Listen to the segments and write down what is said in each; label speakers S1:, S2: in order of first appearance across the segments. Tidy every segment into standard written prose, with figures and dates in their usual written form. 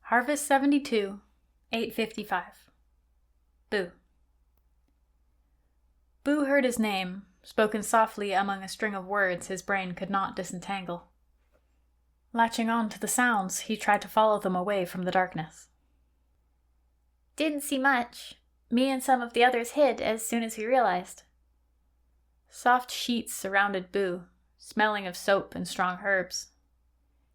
S1: Harvest 72, 8:55. Boo. Boo heard his name, spoken softly among a string of words his brain could not disentangle. Latching on to the sounds, he tried to follow them away from the darkness.
S2: Didn't see much. Me and some of the others hid as soon as we realized.
S1: Soft sheets surrounded Boo, smelling of soap and strong herbs.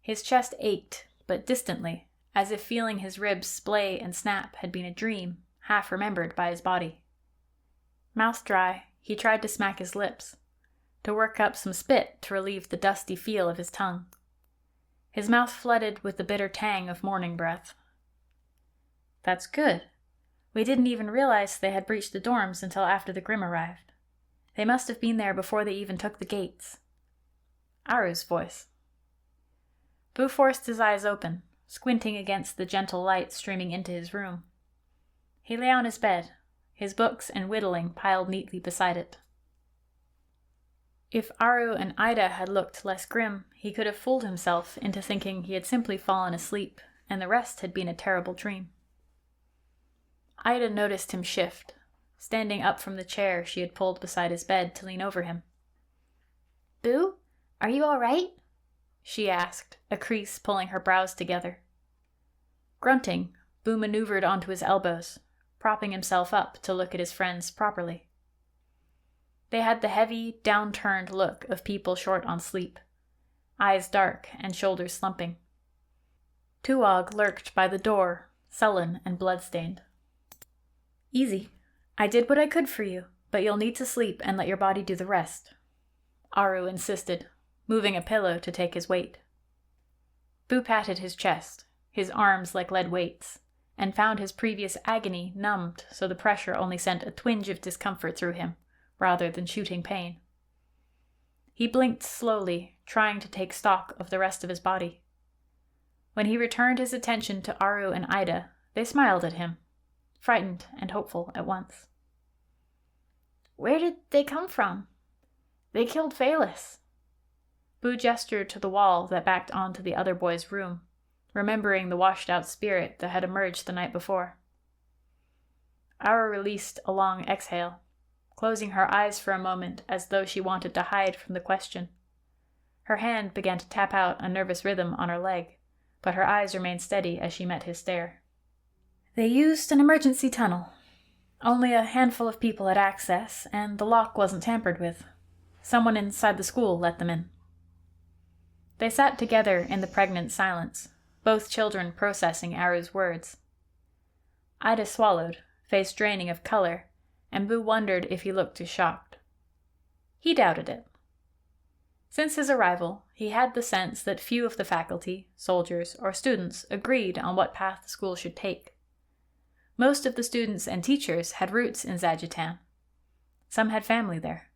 S1: His chest ached, but distantly, as if feeling his ribs splay and snap had been a dream, half remembered by his body. Mouth dry, he tried to smack his lips, to work up some spit to relieve the dusty feel of his tongue. His mouth flooded with the bitter tang of morning breath. That's good. We didn't even realize they had breached the dorms until after the Grimm arrived. They must have been there before they even took the gates. Aru's voice. Boo forced his eyes open, squinting against the gentle light streaming into his room. He lay on his bed, his books and whittling piled neatly beside it. If Aru and Ida had looked less grim, he could have fooled himself into thinking he had simply fallen asleep, and the rest had been a terrible dream. Ida noticed him shift, standing up from the chair she had pulled beside his bed to lean over him.
S2: Boo, are you all right?
S1: She asked, a crease pulling her brows together. Grunting, Boo maneuvered onto his elbows, propping himself up to look at his friends properly. They had the heavy, downturned look of people short on sleep, eyes dark and shoulders slumping. Tuog lurked by the door, sullen and bloodstained. Easy. I did what I could for you, but you'll need to sleep and let your body do the rest, Aru insisted, moving a pillow to take his weight. Boo patted his chest, his arms like lead weights, and found his previous agony numbed so the pressure only sent a twinge of discomfort through him, rather than shooting pain. He blinked slowly, trying to take stock of the rest of his body. When he returned his attention to Aru and Ida, they smiled at him, frightened and hopeful at once.
S2: Where did they come from?
S1: They killed Phalis. Boo gestured to the wall that backed onto the other boy's room, remembering the washed-out spirit that had emerged the night before. Aru released a long exhale, closing her eyes for a moment as though she wanted to hide from the question. Her hand began to tap out a nervous rhythm on her leg, but her eyes remained steady as she met his stare. They used an emergency tunnel. Only a handful of people had access, and the lock wasn't tampered with. Someone inside the school let them in. They sat together in the pregnant silence, both children processing Aru's words. Ida swallowed, face draining of color, and Boo wondered if he looked too shocked. He doubted it. Since his arrival, he had the sense that few of the faculty, soldiers, or students agreed on what path the school should take. Most of the students and teachers had roots in Zajutan. Some had family there.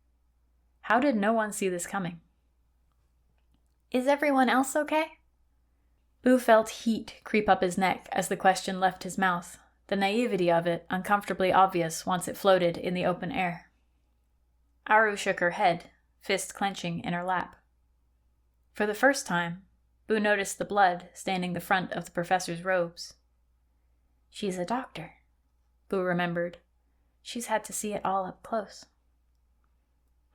S1: How did no one see this coming?
S2: Is everyone else okay?
S1: Boo felt heat creep up his neck as the question left his mouth, the naivety of it uncomfortably obvious once it floated in the open air. Aru shook her head, fist clenching in her lap. For the first time, Boo noticed the blood staining the front of the professor's robes. She's a doctor, Boo remembered. She's had to see it all up close.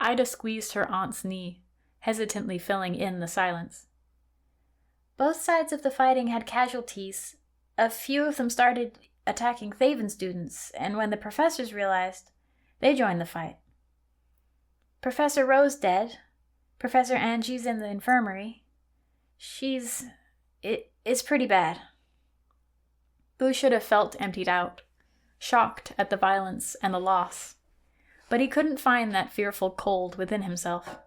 S1: Ida squeezed her aunt's knee, hesitantly filling in the silence.
S2: Both sides of the fighting had casualties. A few of them started attacking Thaven students, and when the professors realized, they joined the fight. Professor Rowe's dead. Professor Angie's in the infirmary. It's pretty bad.
S1: Boo should have felt emptied out, shocked at the violence and the loss, but he couldn't find that fearful cold within himself.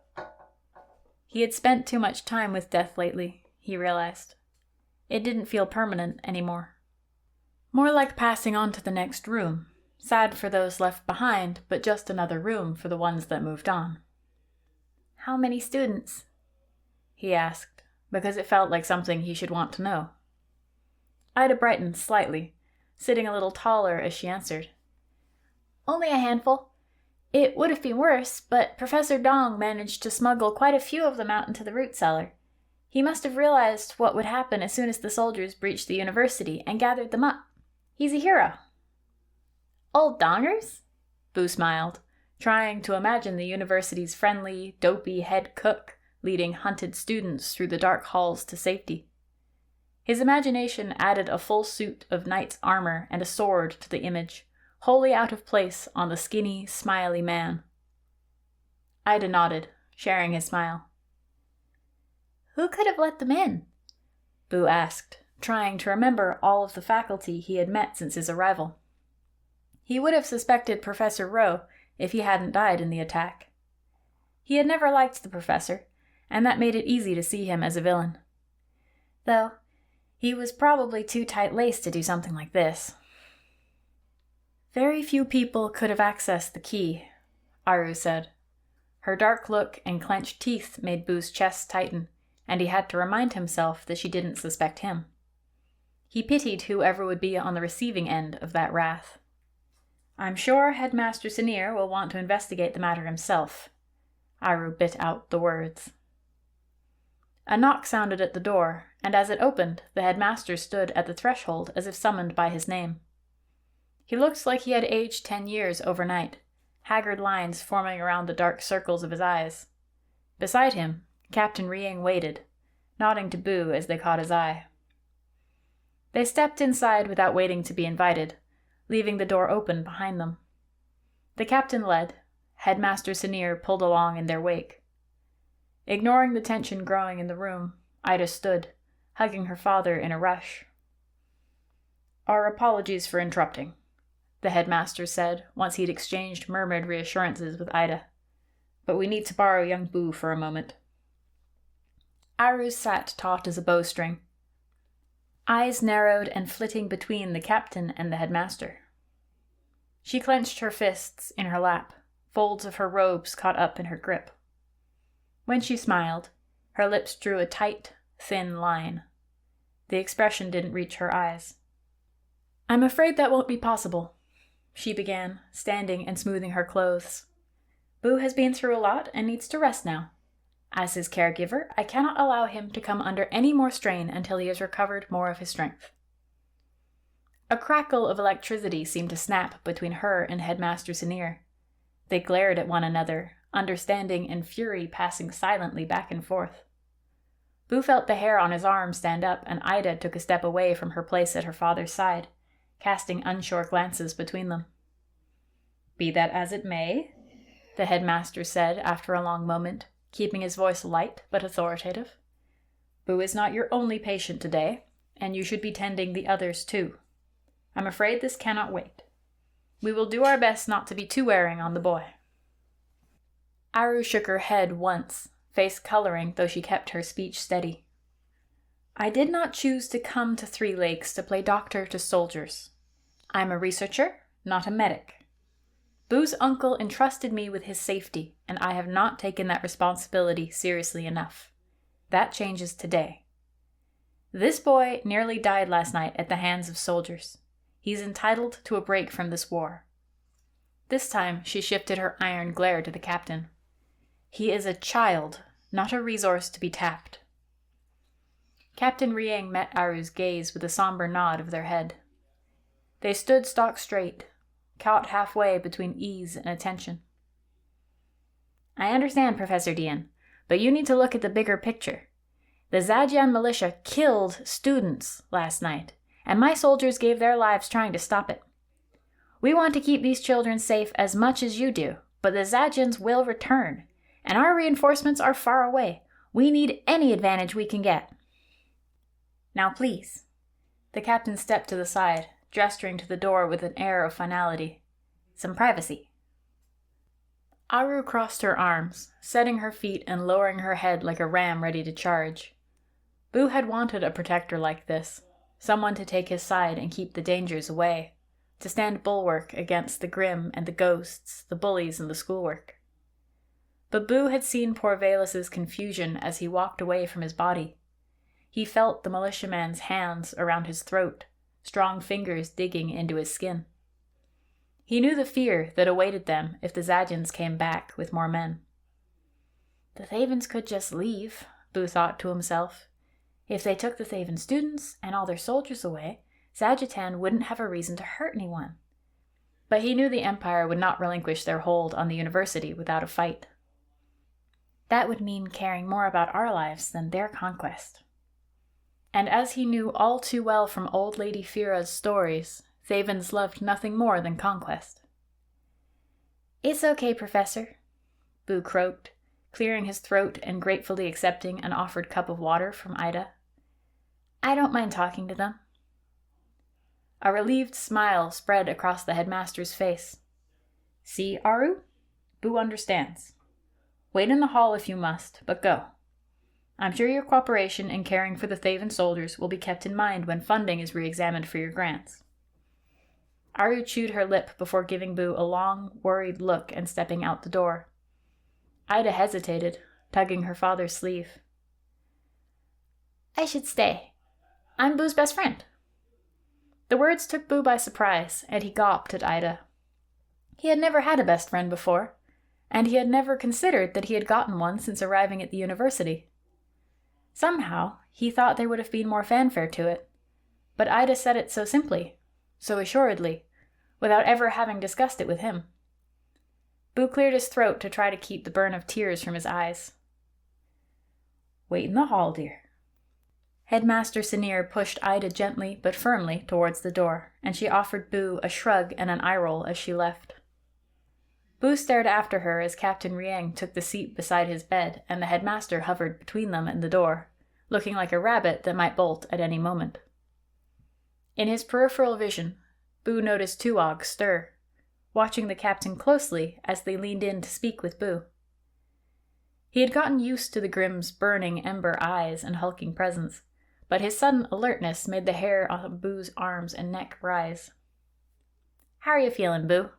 S1: He had spent too much time with death lately, he realized. It didn't feel permanent anymore. More like passing on to the next room, sad for those left behind, but just another room for the ones that moved on.
S2: How many students?
S1: He asked, because it felt like something he should want to know. Ida brightened slightly, sitting a little taller as she answered.
S2: Only a handful. It would have been worse, but Professor Dong managed to smuggle quite a few of them out into the root cellar. He must have realized what would happen as soon as the soldiers breached the university and gathered them up. He's a hero.
S1: Old dongers? Boo smiled, trying to imagine the university's friendly, dopey head cook leading hunted students through the dark halls to safety. His imagination added a full suit of knight's armor and a sword to the image, wholly out of place on the skinny, smiley man. Ida nodded, sharing his smile.
S2: Who could have let them in?
S1: Boo asked, trying to remember all of the faculty he had met since his arrival. He would have suspected Professor Rowe if he hadn't died in the attack. He had never liked the professor, and that made it easy to see him as a villain. Though, he was probably too tight-laced to do something like this. Very few people could have accessed the key, Aru said. Her dark look and clenched teeth made Boo's chest tighten, and he had to remind himself that she didn't suspect him. He pitied whoever would be on the receiving end of that wrath. I'm sure Headmaster Sinir will want to investigate the matter himself. Aru bit out the words. A knock sounded at the door, and as it opened, the headmaster stood at the threshold as if summoned by his name. He looked like he had aged 10 years overnight, haggard lines forming around the dark circles of his eyes. Beside him, Captain Riang waited, nodding to Boo as they caught his eye. They stepped inside without waiting to be invited, leaving the door open behind them. The captain led. Headmaster Sinir pulled along in their wake. Ignoring the tension growing in the room, Ida stood, hugging her father in a rush. Our apologies for interrupting, the headmaster said once he'd exchanged murmured reassurances with Ida. But we need to borrow young Boo for a moment. Aru sat taut as a bowstring, eyes narrowed and flitting between the captain and the headmaster. She clenched her fists in her lap, folds of her robes caught up in her grip. When she smiled, her lips drew a tight, thin line. The expression didn't reach her eyes. I'm afraid that won't be possible, she began, standing and smoothing her clothes. Boo has been through a lot and needs to rest now. As his caregiver, I cannot allow him to come under any more strain until he has recovered more of his strength. A crackle of electricity seemed to snap between her and Headmaster Sinir. They glared at one another, understanding and fury passing silently back and forth. Boo felt the hair on his arm stand up, and Ida took a step away from her place at her father's side, casting unsure glances between them. Be that as it may, the headmaster said after a long moment, keeping his voice light but authoritative. Boo is not your only patient today, and you should be tending the others too. I'm afraid this cannot wait. We will do our best not to be too wearing on the boy. Aru shook her head once, face coloring though she kept her speech steady. I did not choose to come to Three Lakes to play doctor to soldiers. I'm a researcher, not a medic. Boo's uncle entrusted me with his safety, and I have not taken that responsibility seriously enough. That changes today. This boy nearly died last night at the hands of soldiers. He's entitled to a break from this war. This time she shifted her iron glare to the captain. He is a child, not a resource to be tapped. Captain Riang met Aru's gaze with a somber nod of their head. They stood stock straight, caught halfway between ease and attention. I understand, Professor Dian, but you need to look at the bigger picture. The Zhajian militia killed students last night, and my soldiers gave their lives trying to stop it. We want to keep these children safe as much as you do, but the Zhajians will return, and our reinforcements are far away. We need any advantage we can get. Now please. The captain stepped to the side, gesturing to the door with an air of finality. Some privacy. Aru crossed her arms, setting her feet and lowering her head like a ram ready to charge. Boo had wanted a protector like this, someone to take his side and keep the dangers away, to stand bulwark against the Grimm and the ghosts, the bullies and the schoolwork. But Boo had seen poor Velus's confusion as he walked away from his body. He felt the militiaman's hands around his throat, strong fingers digging into his skin. He knew the fear that awaited them if the Zhajians came back with more men. The Thavens could just leave, Boo thought to himself. If they took the Thaven students and all their soldiers away, Zajutan wouldn't have a reason to hurt anyone. But he knew the Empire would not relinquish their hold on the university without a fight. That would mean caring more about our lives than their conquest. And as he knew all too well from Old Lady Fira's stories, Thavens loved nothing more than conquest. "It's okay, Professor," Boo croaked, clearing his throat and gratefully accepting an offered cup of water from Ida. "I don't mind talking to them." A relieved smile spread across the headmaster's face. "See, Aru? Boo understands. Wait in the hall if you must, but go. I'm sure your cooperation in caring for the Thaven soldiers will be kept in mind when funding is re-examined for your grants." Aru chewed her lip before giving Boo a long, worried look and stepping out the door. Ida hesitated, tugging her father's sleeve. "I should stay. I'm Boo's best friend." The words took Boo by surprise, and he gawped at Ida. He had never had a best friend before, and he had never considered that he had gotten one since arriving at the university. Somehow, he thought there would have been more fanfare to it, but Ida said it so simply, so assuredly, without ever having discussed it with him. Boo cleared his throat to try to keep the burn of tears from his eyes. "Wait in the hall, dear." Headmaster Sinir pushed Ida gently but firmly towards the door, and she offered Boo a shrug and an eye-roll as she left. Boo stared after her as Captain Rieng took the seat beside his bed, and the headmaster hovered between them and the door, looking like a rabbit that might bolt at any moment. In his peripheral vision, Boo noticed Tuog stir, watching the captain closely as they leaned in to speak with Boo. He had gotten used to the Grimm's burning ember eyes and hulking presence, but his sudden alertness made the hair on Boo's arms and neck rise. "How are you feeling, Boo?"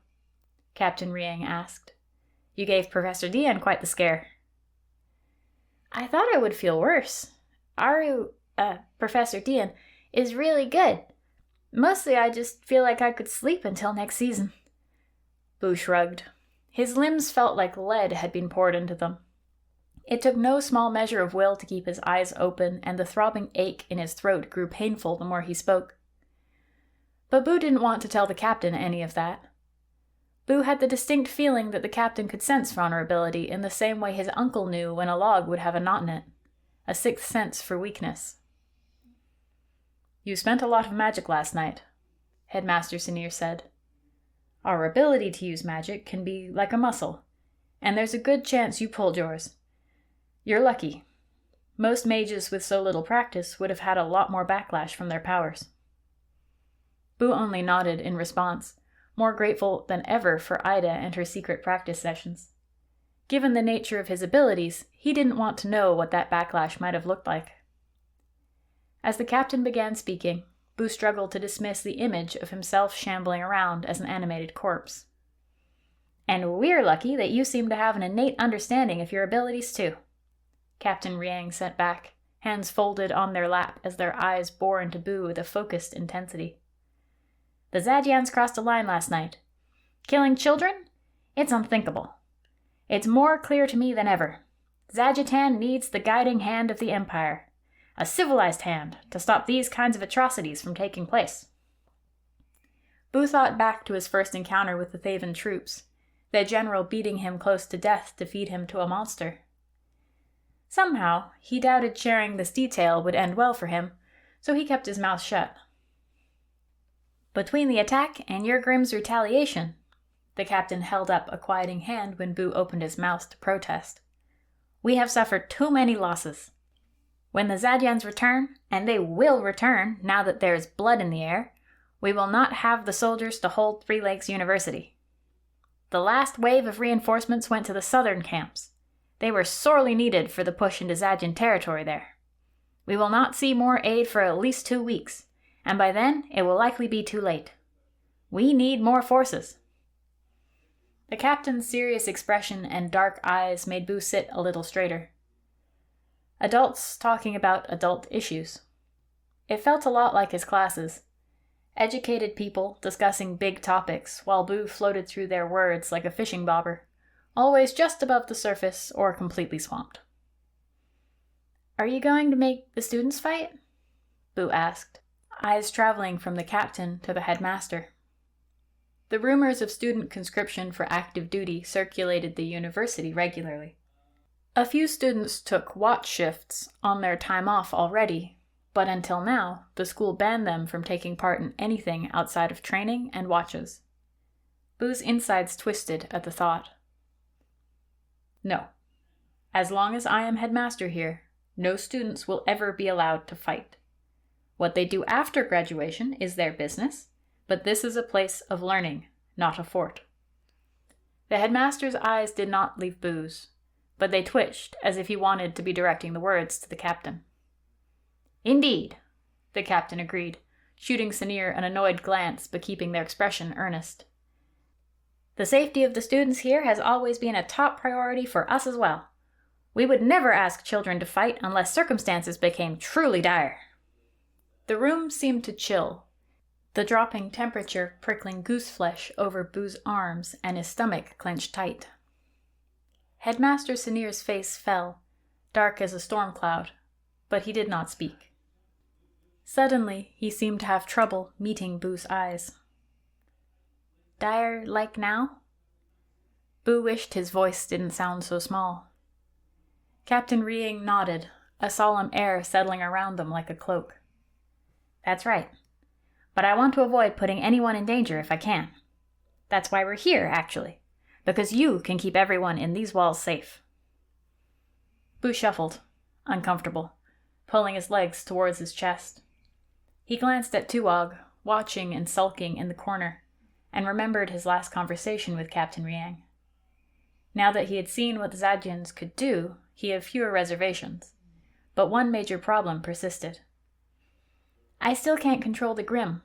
S1: Captain Rieng asked. "You gave Professor Dian quite the scare." "I thought I would feel worse. Professor Dian, is really good. Mostly I just feel like I could sleep until next season." Boo shrugged. His limbs felt like lead had been poured into them. It took no small measure of will to keep his eyes open, and the throbbing ache in his throat grew painful the more he spoke. But Boo didn't want to tell the captain any of that. Boo had the distinct feeling that the captain could sense vulnerability in the same way his uncle knew when a log would have a knot in it, a sixth sense for weakness. "You spent a lot of magic last night," Headmaster Sinir said. "Our ability to use magic can be like a muscle, and there's a good chance you pulled yours. You're lucky. Most mages with so little practice would have had a lot more backlash from their powers." Boo only nodded in response, more grateful than ever for Ida and her secret practice sessions. Given the nature of his abilities, he didn't want to know what that backlash might have looked like. As the captain began speaking, Boo struggled to dismiss the image of himself shambling around as an animated corpse. "And we're lucky that you seem to have an innate understanding of your abilities, too," Captain Rieng sent back, hands folded on their lap as their eyes bore into Boo with a focused intensity. "The Zadyans crossed a line last night. Killing children? It's unthinkable. It's more clear to me than ever. Zajutan needs the guiding hand of the Empire. A civilized hand, to stop these kinds of atrocities from taking place." Boo thought back to his first encounter with the Thaven troops, their general beating him close to death to feed him to a monster. Somehow, he doubted sharing this detail would end well for him, so he kept his mouth shut. "Between the attack and your Grimm's retaliation," the captain held up a quieting hand when Boo opened his mouth to protest, "we have suffered too many losses. When the Zadyans return, and they will return now that there is blood in the air, we will not have the soldiers to hold Three Lakes University. The last wave of reinforcements went to the southern camps. They were sorely needed for the push into Zadyan territory there. We will not see more aid for at least 2 weeks, and by then it will likely be too late. We need more forces." The captain's serious expression and dark eyes made Boo sit a little straighter. Adults talking about adult issues. It felt a lot like his classes. Educated people discussing big topics while Boo floated through their words like a fishing bobber, always just above the surface or completely swamped. Are you going to make the students fight? Boo asked, eyes traveling from the captain to the headmaster. The rumors of student conscription for active duty circulated the university regularly. A few students took watch shifts on their time off already, but until now, the school banned them from taking part in anything outside of training and watches. Boo's insides twisted at the thought. No. As long as I am headmaster here, no students will ever be allowed to fight. What they do after graduation is their business, but this is a place of learning, not a fort. The headmaster's eyes did not leave Boo's, but they twitched as if he wanted to be directing the words to the captain. Indeed, the captain agreed, shooting Sinir an annoyed glance but keeping their expression earnest. The safety of the students here has always been a top priority for us as well. We would never ask children to fight unless circumstances became truly dire. The room seemed to chill, the dropping temperature prickling goose flesh over Boo's arms and his stomach clenched tight. Headmaster Sinir's face fell, dark as a storm cloud, but he did not speak. Suddenly, he seemed to have trouble meeting Boo's eyes. Dire like now? Boo wished his voice didn't sound so small. Captain Rieng nodded, a solemn air settling around them like a cloak. That's right. But I want to avoid putting anyone in danger if I can. That's why we're here, actually. Because you can keep everyone in these walls safe. Boo shuffled, uncomfortable, pulling his legs towards his chest. He glanced at Tuog, watching and sulking in the corner, and remembered his last conversation with Captain Rieng. Now that he had seen what the Zadjins could do, he had fewer reservations. But one major problem persisted. I still can't control the Grimm.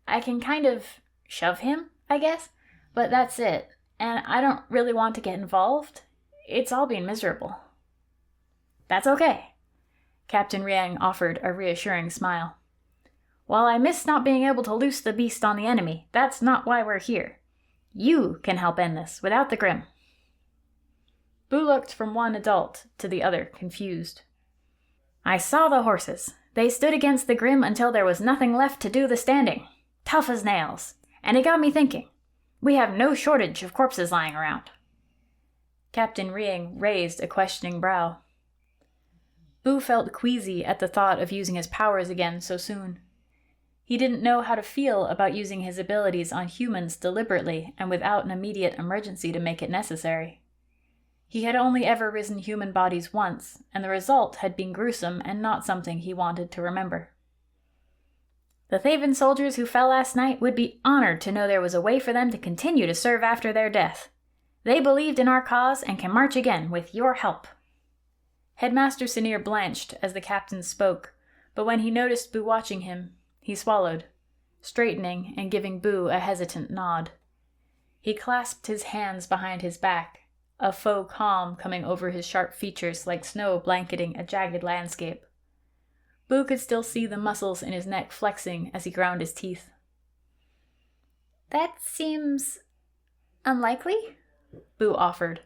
S1: I can kind of shove him, I guess, but that's it. And I don't really want to get involved. It's all been miserable. That's okay. Captain Rieng offered a reassuring smile. While I miss not being able to loose the beast on the enemy, that's not why we're here. You can help end this without the Grimm. Boo looked from one adult to the other, confused. I saw the horses. They stood against the Grimm until there was nothing left to do the standing. Tough as nails. And it got me thinking. We have no shortage of corpses lying around. Captain Rieng raised a questioning brow. Boo felt queasy at the thought of using his powers again so soon. He didn't know how to feel about using his abilities on humans deliberately and without an immediate emergency to make it necessary. He had only ever risen human bodies once, and the result had been gruesome and not something he wanted to remember. The Thaven soldiers who fell last night would be honored to know there was a way for them to continue to serve after their death. They believed in our cause and can march again with your help. Headmaster Sinir blanched as the captain spoke, but when he noticed Boo watching him, he swallowed, straightening and giving Boo a hesitant nod. He clasped his hands behind his back, a faux calm coming over his sharp features like snow blanketing a jagged landscape. Boo could still see the muscles in his neck flexing as he ground his teeth. That seems unlikely, Boo offered,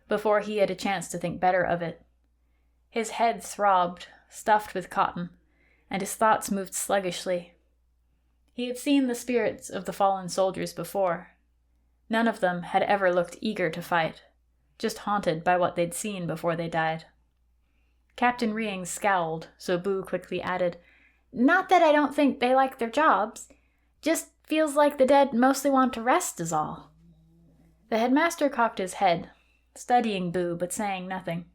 S1: before he had a chance to think better of it. His head throbbed, stuffed with cotton, and his thoughts moved sluggishly. He had seen the spirits of the fallen soldiers before. None of them had ever looked eager to fight, just haunted by what they'd seen before they died. Captain Rieng scowled, so Boo quickly added, Not that I don't think they like their jobs. Just feels like the dead mostly want to rest is all. The headmaster cocked his head, studying Boo but saying nothing.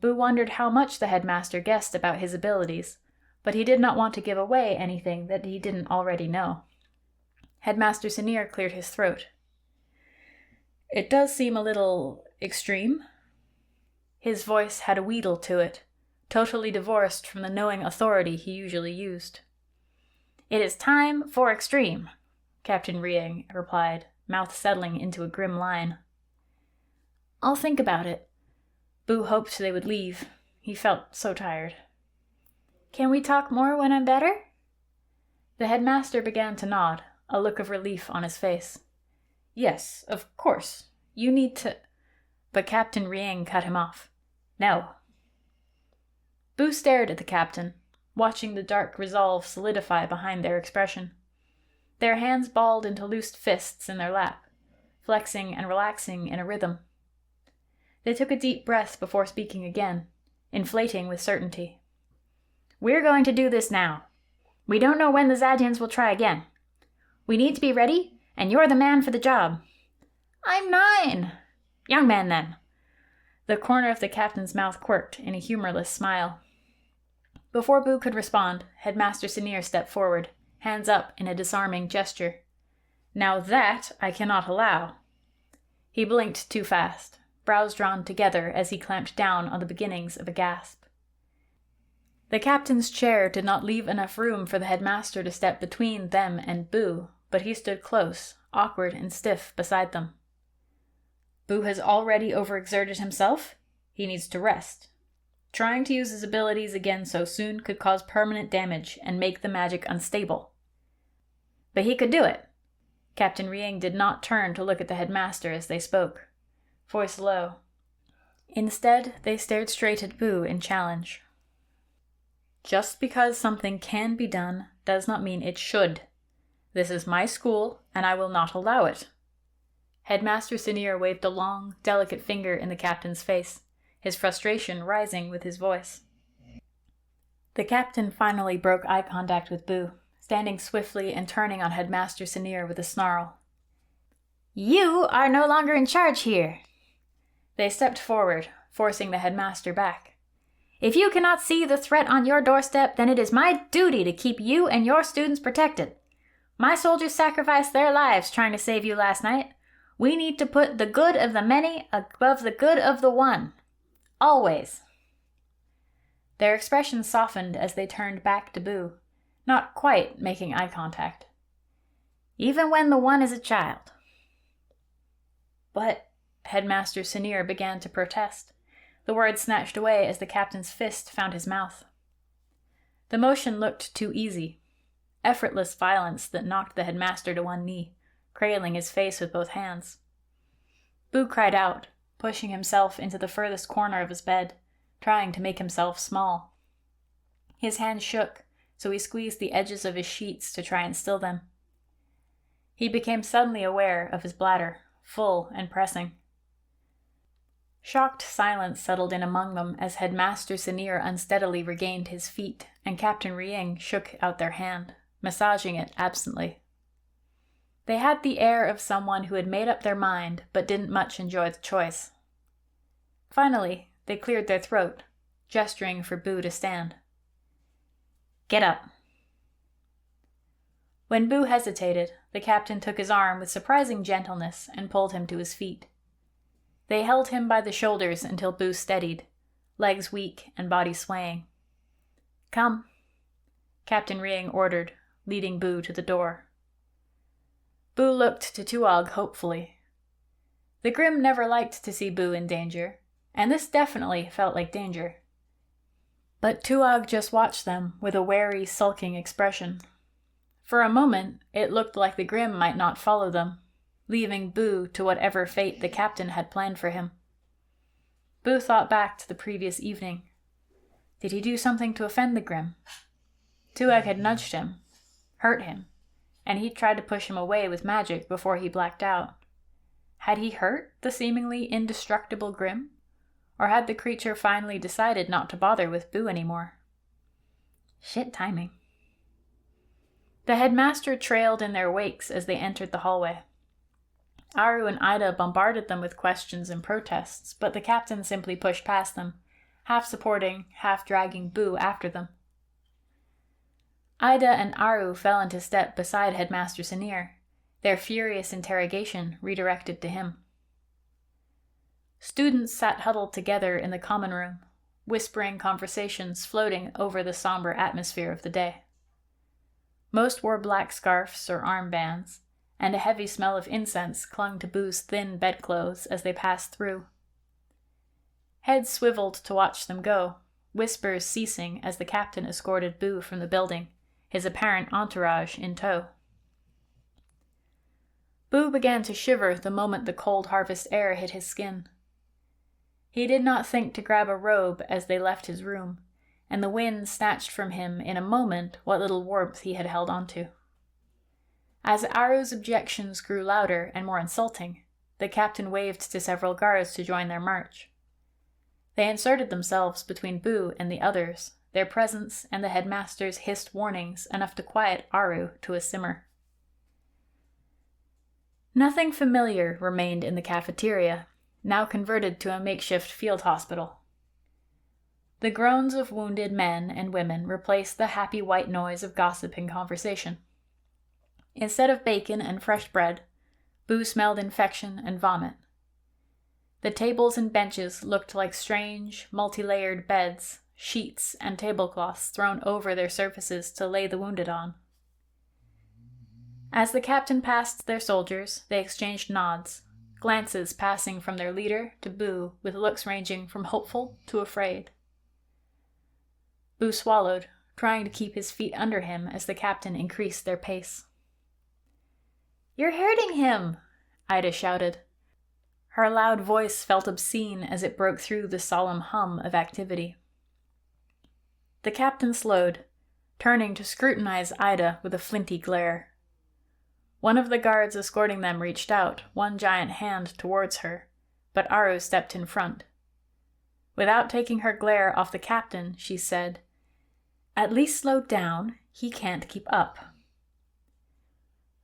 S1: Boo wondered how much the headmaster guessed about his abilities, but he did not want to give away anything that he didn't already know. Headmaster Sinir cleared his throat. It does seem a little extreme. His voice had a wheedle to it, totally divorced from the knowing authority he usually used. It is time for extreme, Captain Rieng replied, mouth settling into a grim line. I'll think about it. Boo hoped they would leave. He felt so tired. Can we talk more when I'm better? The headmaster began to nod, a look of relief on his face. Yes, of course. You need to... But Captain Rieng cut him off. No. Boo stared at the captain, watching the dark resolve solidify behind their expression. Their hands balled into loose fists in their lap, flexing and relaxing in a rhythm. They took a deep breath before speaking again, inflating with certainty. "We're going to do this now. We don't know when the Zadians will try again. We need to be ready, and you're the man for the job." "I'm 9. "Young man, then." The corner of the captain's mouth quirked in a humorless smile. Before Boo could respond, Headmaster Senior stepped forward, hands up in a disarming gesture. "Now that I cannot allow." He blinked too fast, brows drawn together as he clamped down on the beginnings of a gasp. The captain's chair did not leave enough room for the headmaster to step between them and Boo, but he stood close, awkward and stiff beside them. "Boo has already overexerted himself. He needs to rest. Trying to use his abilities again so soon could cause permanent damage and make the magic unstable." "But he could do it." Captain Rieng did not turn to look at the headmaster as they spoke, voice low. Instead, they stared straight at Boo in challenge. "Just because something can be done does not mean it should. This is my school, and I will not allow it." Headmaster Senior waved a long, delicate finger in the captain's face, his frustration rising with his voice. The captain finally broke eye contact with Boo, standing swiftly and turning on Headmaster Senior with a snarl. "You are no longer in charge here." They stepped forward, forcing the headmaster back. "If you cannot see the threat on your doorstep, then it is my duty to keep you and your students protected. My soldiers sacrificed their lives trying to save you last night. We need to put the good of the many above the good of the one. Always." Their expressions softened as they turned back to Boo, not quite making eye contact. "Even when the one is a child." "But," Headmaster Senior began to protest, the words snatched away as the captain's fist found his mouth. The motion looked too easy, effortless violence that knocked the headmaster to one knee, cradling his face with both hands. Boo cried out, pushing himself into the furthest corner of his bed, trying to make himself small. His hands shook, so he squeezed the edges of his sheets to try and still them. He became suddenly aware of his bladder, full and pressing. Shocked silence settled in among them as Headmaster Senior unsteadily regained his feet and Captain Rieng shook out their hand, massaging it absently. They had the air of someone who had made up their mind but didn't much enjoy the choice. Finally, they cleared their throat, gesturing for Boo to stand. "Get up." When Boo hesitated, the captain took his arm with surprising gentleness and pulled him to his feet. They held him by the shoulders until Boo steadied, legs weak and body swaying. "Come," Captain Rieng ordered, leading Boo to the door. Boo looked to Tuog hopefully. The Grimm never liked to see Boo in danger, and this definitely felt like danger. But Tuog just watched them with a wary, sulking expression. For a moment, it looked like the Grimm might not follow them, leaving Boo to whatever fate the captain had planned for him. Boo thought back to the previous evening. Did he do something to offend the Grimm? Tuog had nudged him, hurt him, and he'd tried to push him away with magic before he blacked out. Had he hurt the seemingly indestructible Grimm? Or had the creature finally decided not to bother with Boo anymore? Shit timing. The headmaster trailed in their wakes as they entered the hallway. Aru and Ida bombarded them with questions and protests, but the captain simply pushed past them, half supporting, half dragging Boo after them. Ida and Aru fell into step beside Headmaster Senior, their furious interrogation redirected to him. Students sat huddled together in the common room, whispering conversations floating over the somber atmosphere of the day. Most wore black scarves or armbands, and a heavy smell of incense clung to Boo's thin bedclothes as they passed through. Heads swiveled to watch them go, whispers ceasing as the captain escorted Boo from the building, his apparent entourage in tow. Boo began to shiver the moment the cold harvest air hit his skin. He did not think to grab a robe as they left his room, and the wind snatched from him in a moment what little warmth he had held onto. As Aru's objections grew louder and more insulting, the captain waved to several guards to join their march. They inserted themselves between Boo and the others, their presence and the headmaster's hissed warnings enough to quiet Aru to a simmer. Nothing familiar remained in the cafeteria, now converted to a makeshift field hospital. The groans of wounded men and women replaced the happy white noise of gossip and conversation. Instead of bacon and fresh bread, Boo smelled infection and vomit. The tables and benches looked like strange, multi-layered beds, sheets and tablecloths thrown over their surfaces to lay the wounded on. As the captain passed their soldiers, they exchanged nods, glances passing from their leader to Boo with looks ranging from hopeful to afraid. Boo swallowed, trying to keep his feet under him as the captain increased their pace. "You're hurting him!" Ida shouted. Her loud voice felt obscene as it broke through the solemn hum of activity. The captain slowed, turning to scrutinize Ida with a flinty glare. One of the guards escorting them reached out, one giant hand towards her, but Aru stepped in front. Without taking her glare off the captain, she said, "At least slow down. He can't keep up."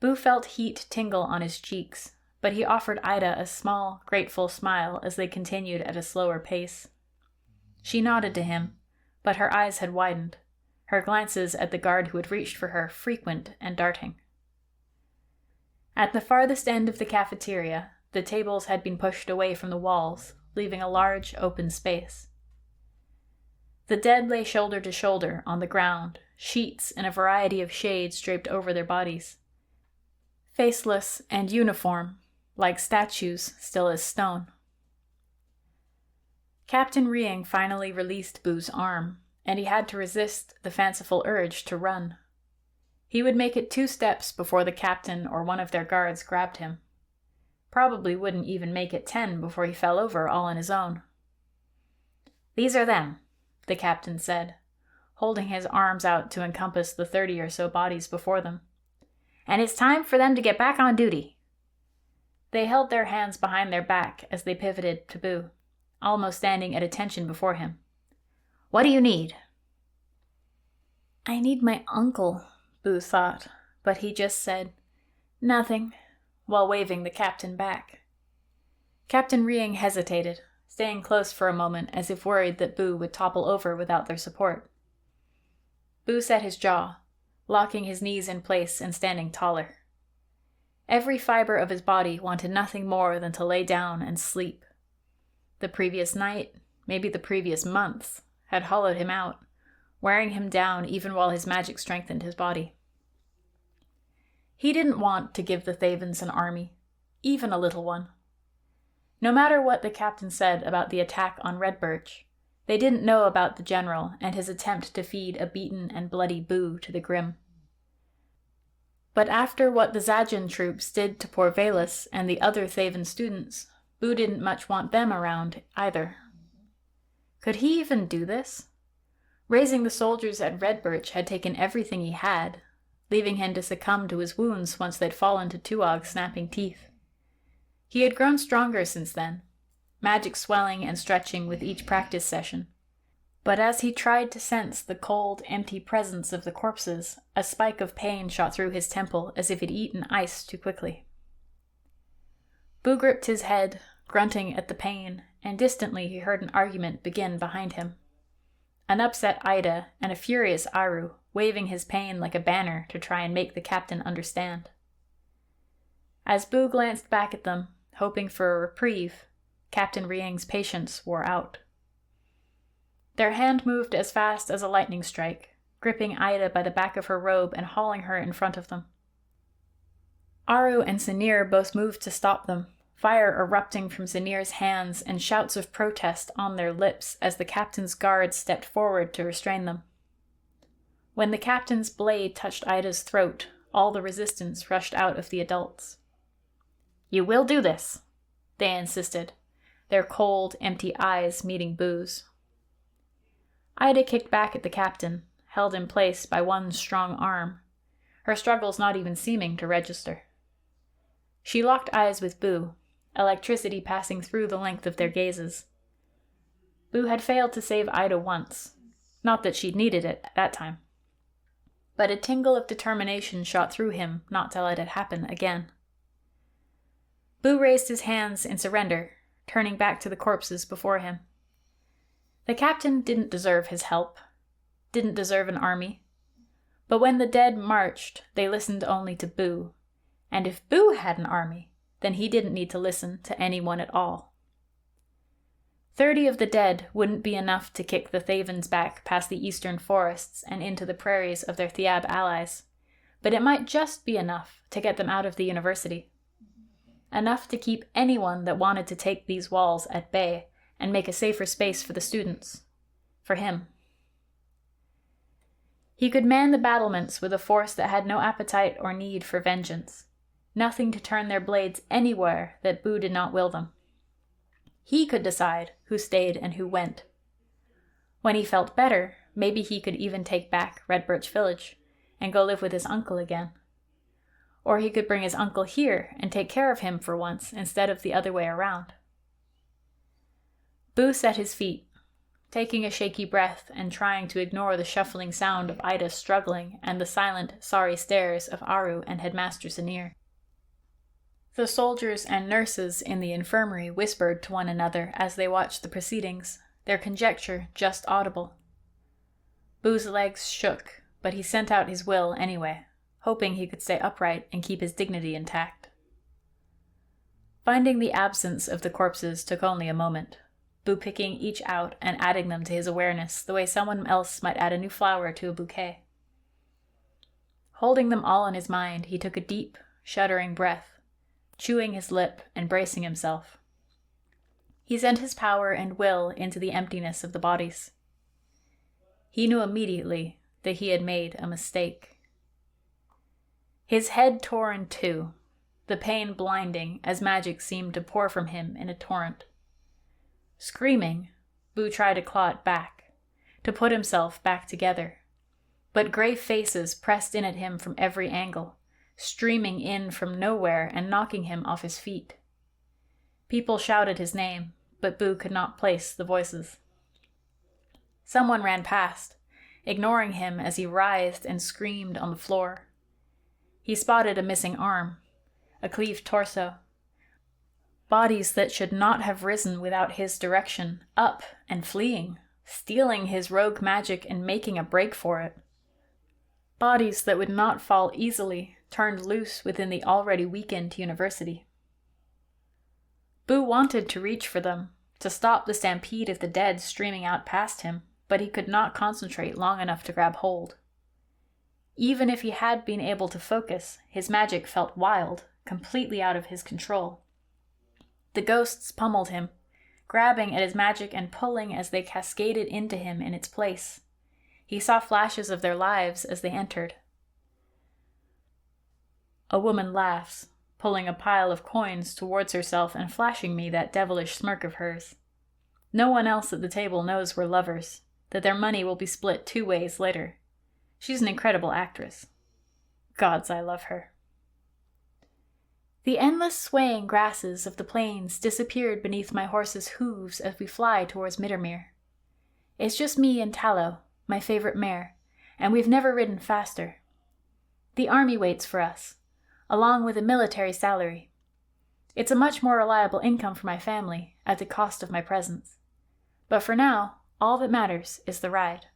S1: Boo felt heat tingle on his cheeks, but he offered Ida a small, grateful smile as they continued at a slower pace. She nodded to him, but her eyes had widened, her glances at the guard who had reached for her frequent and darting. At the farthest end of the cafeteria, the tables had been pushed away from the walls, leaving a large, open space. The dead lay shoulder to shoulder on the ground, sheets in a variety of shades draped over their bodies. Faceless and uniform, like statues still as stone. Captain Riang finally released Boo's arm, and he had to resist the fanciful urge to run. He would make it 2 steps before the captain or one of their guards grabbed him. Probably wouldn't even make it 10 before he fell over all on his own. "These are them," the captain said, holding his arms out to encompass the 30 or so bodies before them. "And it's time for them to get back on duty." They held their hands behind their back as they pivoted to Boo, almost standing at attention before him. "What do you need?" "I need my uncle," Boo thought, but he just said, "Nothing," while waving the captain back. Captain Riang hesitated, staying close for a moment as if worried that Boo would topple over without their support. Boo set his jaw, locking his knees in place and standing taller. Every fiber of his body wanted nothing more than to lay down and sleep. The previous night, maybe the previous months, had hollowed him out, wearing him down even while his magic strengthened his body. He didn't want to give the Thavens an army, even a little one. No matter what the captain said about the attack on Red Birch, they didn't know about the general and his attempt to feed a beaten and bloody Boo to the Grimm. But after what the Zajan troops did to poor Valus and the other Thaven students, Boo didn't much want them around either. Could he even do this? Raising the soldiers at Red Birch had taken everything he had, leaving him to succumb to his wounds once they'd fallen to Tuog's snapping teeth. He had grown stronger since then, magic swelling and stretching with each practice session. But as he tried to sense the cold, empty presence of the corpses, a spike of pain shot through his temple as if he'd eaten ice too quickly. Boo gripped his head, grunting at the pain, and distantly he heard an argument begin behind him. An upset Ida and a furious Aru, waving his pain like a banner to try and make the captain understand. As Boo glanced back at them, hoping for a reprieve, Captain Riang's patience wore out. Their hand moved as fast as a lightning strike, gripping Ida by the back of her robe and hauling her in front of them. Aru and Sinir both moved to stop them, fire erupting from Sinir's hands and shouts of protest on their lips as the captain's guards stepped forward to restrain them. When the captain's blade touched Ida's throat, all the resistance rushed out of the adults. "You will do this," they insisted, their cold, empty eyes meeting Boo's. Ida kicked back at the captain, held in place by one strong arm, her struggles not even seeming to register. She locked eyes with Boo, electricity passing through the length of their gazes. Boo had failed to save Ida once, not that she'd needed it at that time. But a tingle of determination shot through him not to let it happen again. Boo raised his hands in surrender, turning back to the corpses before him. The captain didn't deserve his help, didn't deserve an army. But when the dead marched, they listened only to Boo. And if Boo had an army, then he didn't need to listen to anyone at all. 30 of the dead wouldn't be enough to kick the Thavens back past the eastern forests and into the prairies of their Theab allies, but it might just be enough to get them out of the university. Enough to keep anyone that wanted to take these walls at bay and make a safer space for the students. For him. He could man the battlements with a force that had no appetite or need for vengeance, nothing to turn their blades anywhere that Boo did not will them. He could decide who stayed and who went. When he felt better, maybe he could even take back Red Birch Village and go live with his uncle again. Or he could bring his uncle here and take care of him for once instead of the other way around. Boo set his feet, taking a shaky breath and trying to ignore the shuffling sound of Ida struggling and the silent, sorry stares of Aru and Headmaster Sinir. The soldiers and nurses in the infirmary whispered to one another as they watched the proceedings, their conjecture just audible. Boo's legs shook, but he sent out his will anyway, hoping he could stay upright and keep his dignity intact. Finding the absence of the corpses took only a moment, Boo picking each out and adding them to his awareness the way someone else might add a new flower to a bouquet. Holding them all in his mind, he took a deep, shuddering breath, chewing his lip and bracing himself. He sent his power and will into the emptiness of the bodies. He knew immediately that he had made a mistake. His head tore in two, the pain blinding as magic seemed to pour from him in a torrent. Screaming, Boo tried to claw it back, to put himself back together, but gray faces pressed in at him from every angle, streaming in from nowhere and knocking him off his feet. People shouted his name, but Boo could not place the voices. Someone ran past, ignoring him as he writhed and screamed on the floor. He spotted a missing arm, a cleaved torso. Bodies that should not have risen without his direction, up and fleeing, stealing his rogue magic and making a break for it. Bodies that would not fall easily, turned loose within the already weakened university. Boo wanted to reach for them, to stop the stampede of the dead streaming out past him, but he could not concentrate long enough to grab hold. Even if he had been able to focus, his magic felt wild, completely out of his control. The ghosts pummeled him, grabbing at his magic and pulling as they cascaded into him in its place. He saw flashes of their lives as they entered. A woman laughs, pulling a pile of coins towards herself and flashing me that devilish smirk of hers. No one else at the table knows we're lovers, that their money will be split 2 ways later. She's an incredible actress. Gods, I love her. The endless swaying grasses of the plains disappeared beneath my horse's hooves as we fly towards Mittermere. It's just me and Tallow, my favorite mare, and we've never ridden faster. The army waits for us, along with a military salary. It's a much more reliable income for my family at the cost of my presence. But for now, all that matters is the ride.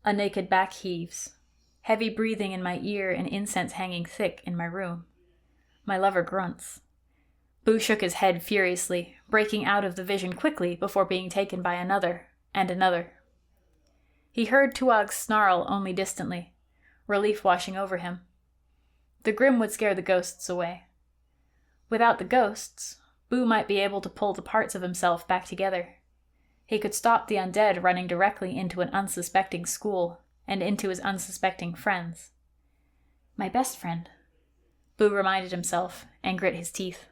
S1: A naked back heaves, heavy breathing in my ear and incense hanging thick in my room. My lover grunts. Boo shook his head furiously, breaking out of the vision quickly before being taken by another and another. He heard Tuog's snarl only distantly, relief washing over him. The Grimm would scare the ghosts away. Without the ghosts, Boo might be able to pull the parts of himself back together. He could stop the undead running directly into an unsuspecting school and into his unsuspecting friends. My best friend, Boo reminded himself and grit his teeth.